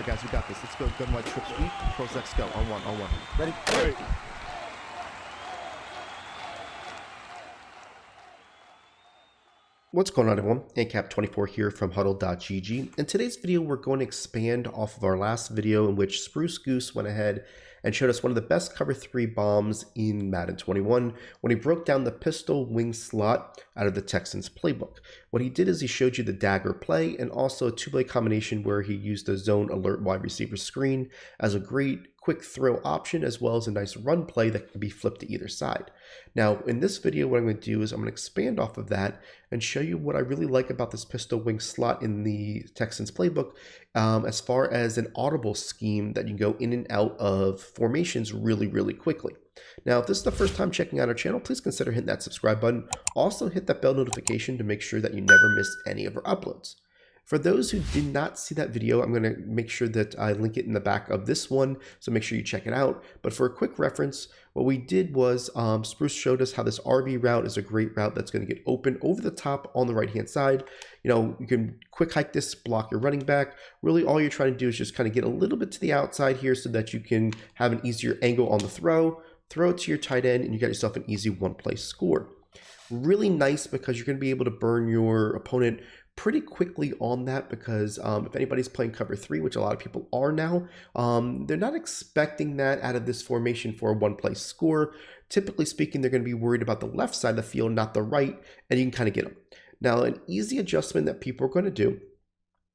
guys, we got this. Let's go. Gun wide trip sweep. Pros X go. On one. Ready? Right. What's going on, everyone? ANCAP24 here from HuddleGG. In today's video, we're going to expand off of our last video in which Spruce Goose went ahead and showed us one of the best cover 3 bombs in Madden 21 when he broke down the pistol wing slot out of the Texans playbook. What he did is he showed you the dagger play and also a two-play combination where he used the zone alert wide receiver screen as a great quick throw option, as well as a nice run play that can be flipped to either side. Now, in this video, what I'm going to do is I'm going to expand off of that and show you what I really like about this pistol wing slot in the Texans playbook, as far as an audible scheme that you can go in and out of formations really quickly. Now, if this is the first time checking out our channel, please consider hitting that subscribe button. Also hit that bell notification to make sure that you never miss any of our uploads. For those who did not see that video, I'm going to make sure that I link it in the back of this one, so make sure you check it out. But for a quick reference, what we did was Spruce showed us how this RB route is a great route that's going to get open over the top on the right-hand side. You know, you can quick hike this, block your running back. Really, all you're trying to do is just kind of get a little bit to the outside here so that you can have an easier angle on the throw it to your tight end, and you got yourself an easy one-play score. Really nice because you're going to be able to burn your opponent pretty quickly on that, because if anybody's playing cover 3, which a lot of people are now, they're not expecting that out of this formation for a one-play score. Typically speaking, they're going to be worried about the left side of the field, not the right, and you can kind of get them. Now, an easy adjustment that people are going to do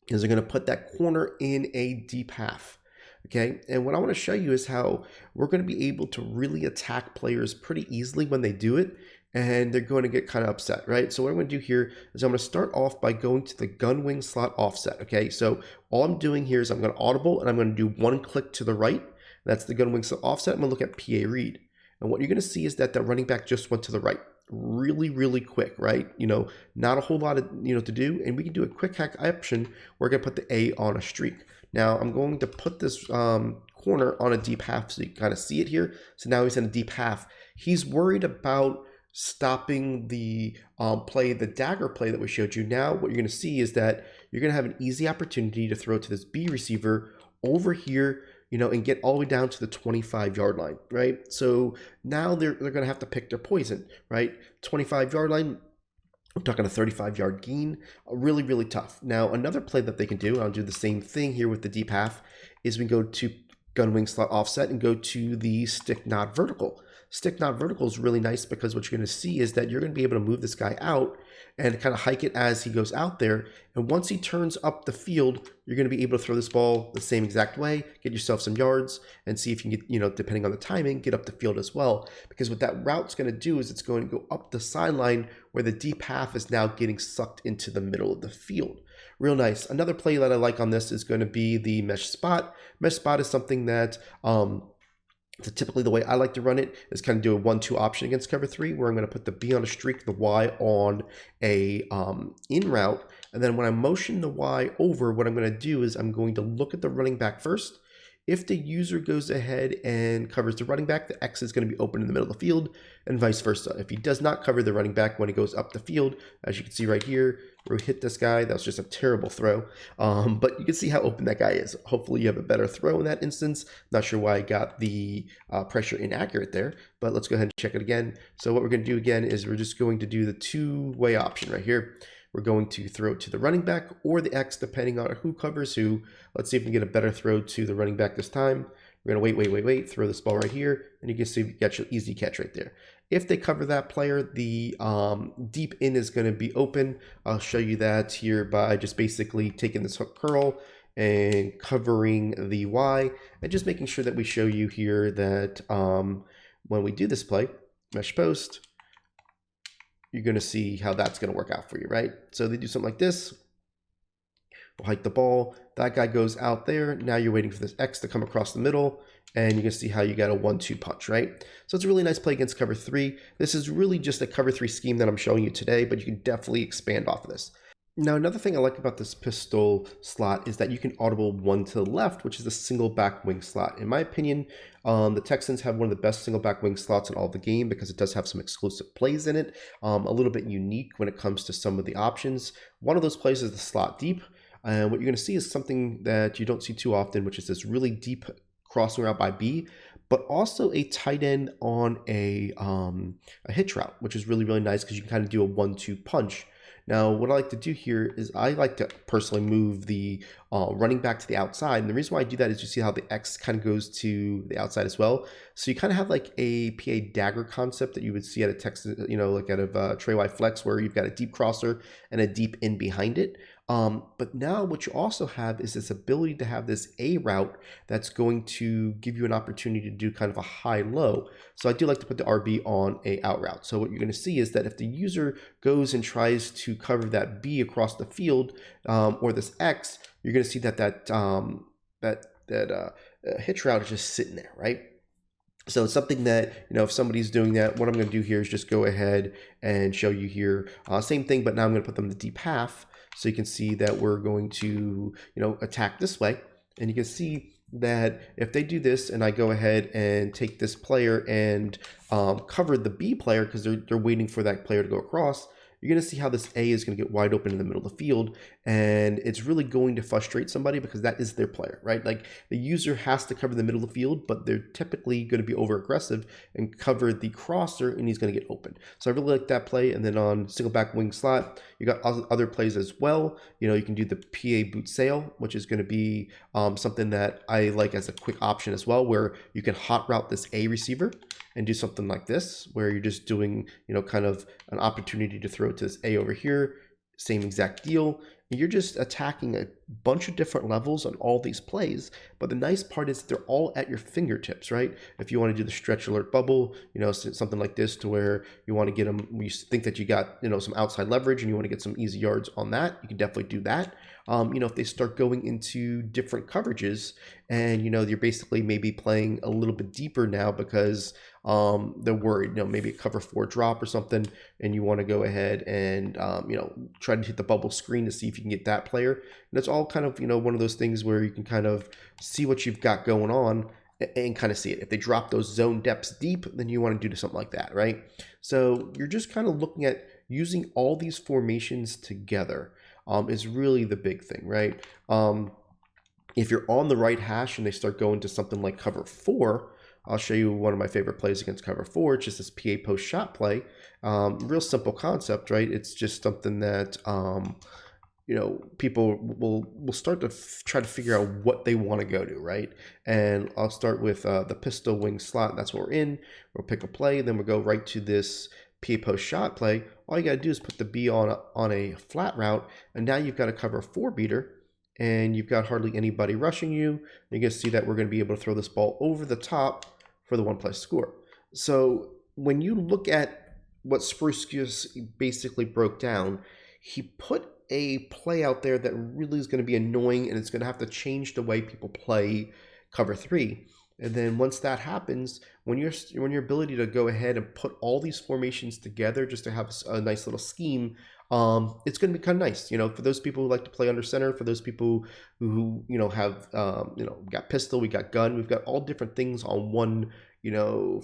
is they're going to put that corner in a deep half. Okay, and what I want to show you is how we're going to be able to really attack players pretty easily when they do it, and they're going to get kind of upset, right? So what I'm going to do here is I'm going to start off by going to the gun wing slot offset, okay? So all I'm doing here is I'm going to audible, and I'm going to do one click to the right. That's the gun wing slot offset. I'm going to look at PA read. And what you're going to see is that the running back just went to the right. Really quick, right? You know, not a whole lot of, to do. And we can do a quick hack option. We're going to put the A on a streak. Now I'm going to put this corner on a deep half so you can kind of see it here. So now he's in a deep half. He's worried about stopping the the dagger play that we showed you. Now what you're going to see is that you're going to have an easy opportunity to throw to this B receiver over here, and get all the way down to the 25-yard line, right? So now they're going to have to pick their poison, right? 25-yard line, I'm talking a 35-yard gain, really tough. Now, another play that they can do, I'll do the same thing here with the deep half, is we go to gun wing slot offset and go to the stick not vertical. Stick not vertical is really nice because what you're going to see is that you're going to be able to move this guy out and kind of hike it as he goes out there. And once he turns up the field, you're going to be able to throw this ball the same exact way, get yourself some yards, and see if you can get, depending on the timing, get up the field as well. Because what that route's going to do is it's going to go up the sideline where the deep half is now getting sucked into the middle of the field. Real nice. Another play that I like on this is going to be the mesh spot. Mesh spot is something that so typically the way I like to run it is kind of do a 1-2 option against cover 3, where I'm going to put the B on a streak, the Y on a in route, and then when I motion the Y over, what I'm going to do is I'm going to look at the running back first. If the user goes ahead and covers the running back, the X is going to be open in the middle of the field, and vice versa. If he does not cover the running back when he goes up the field, as you can see right here, where we hit this guy, that was just a terrible throw. But you can see how open that guy is. Hopefully you have a better throw in that instance. Not sure why I got the pressure inaccurate there, but let's go ahead and check it again. So what we're going to do again is we're just going to do the two-way option right here. We're going to throw it to the running back or the X, depending on who covers who. Let's see if we can get a better throw to the running back this time. We're going to wait, throw this ball right here, and you can see you get your easy catch right there. If they cover that player, the deep in is going to be open. I'll show you that here by just basically taking this hook curl and covering the Y, and just making sure that we show you here that when we do this play, mesh post, you're going to see how that's going to work out for you, right? So they do something like this. We'll hike the ball. That guy goes out there. Now you're waiting for this X to come across the middle, and you can see how you got a 1-2 punch, right? So it's a really nice play against cover 3. This is really just a cover 3 scheme that I'm showing you today, but you can definitely expand off of this. Now, another thing I like about this pistol slot is that you can audible one to the left, which is the single back wing slot. In my opinion, the Texans have one of the best single back wing slots in all of the game because it does have some exclusive plays in it, a little bit unique when it comes to some of the options. One of those plays is the slot deep. And what you're going to see is something that you don't see too often, which is this really deep crossing route by B, but also a tight end on a hitch route, which is really, really nice because you can kind of do a 1-2 punch. Now, what I like to do here is I like to personally move the running back to the outside. And the reason why I do that is you see how the X kind of goes to the outside as well. So you kind of have like a PA dagger concept that you would see at a Texas, like out of Trey Y Flex, where you've got a deep crosser and a deep in behind it. But now what you also have is this ability to have this A route that's going to give you an opportunity to do kind of a high-low. So I do like to put the RB on a out route. So what you're going to see is that if the user goes and tries to cover that B across the field or this X, you're going to see that hitch route is just sitting there, right? So it's something that, if somebody's doing that, what I'm going to do here is just go ahead and show you here. Same thing, but now I'm going to put them in the deep half. So you can see that we're going to, attack this way. And you can see that if they do this and I go ahead and take this player and cover the B player because they're waiting for that player to go across, you're going to see how this A is going to get wide open in the middle of the field, and it's really going to frustrate somebody because that is their player, right? Like the user has to cover the middle of the field, but they're typically going to be over aggressive and cover the crosser, and he's going to get open. So I really like that play. And then on Singleback wing slot, you got other plays as well. You can do the PA boot sail, which is going to be something that I like as a quick option as well, where you can hot route this A receiver and do something like this, where you're just doing, kind of an opportunity to throw it to this A over here, same exact deal. And you're just attacking a bunch of different levels on all these plays. But the nice part is they're all at your fingertips, right? If you want to do the stretch alert bubble, something like this to where you want to get them, you think that you got, some outside leverage and you want to get some easy yards on that, you can definitely do that. If they start going into different coverages and, you're basically maybe playing a little bit deeper now because they're worried, maybe a cover 4 drop or something, and you want to go ahead and, try to hit the bubble screen to see if you can get that player. And it's all kind of, one of those things where you can kind of see what you've got going on and kind of see it. If they drop those zone depths deep, then you want to do something like that, right? So you're just kind of looking at using all these formations together is really the big thing, right? If you're on the right hash and they start going to something like cover 4, I'll show you one of my favorite plays against cover 4. It's just this PA post shot play. Real simple concept, right? It's just something that people will start to try to figure out what they want to go to, right? And I'll start with the pistol wing slot. That's what we're in. We'll pick a play, then we'll go right to this PA post shot play. All you got to do is put the B on a flat route, and now you've got a cover 4 beater, and you've got hardly anybody rushing you. You can see that we're going to be able to throw this ball over the top for the 1-play score. So when you look at what Spruce basically broke down, he put a play out there that really is going to be annoying, and it's going to have to change the way people play cover 3. And then once that happens, when your ability to go ahead and put all these formations together just to have a nice little scheme, it's going to be kind of nice, for those people who like to play under center, for those people who have we got pistol, we got gun, we've got all different things on one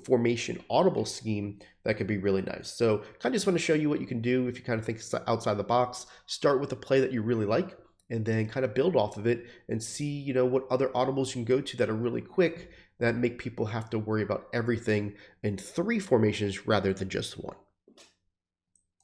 formation audible scheme that could be really nice. So kind of just want to show you what you can do if you kind of think outside the box. Start with a play that you really like, and then kind of build off of it and see, what other audibles you can go to that are really quick that make people have to worry about everything in 3 formations rather than just 1.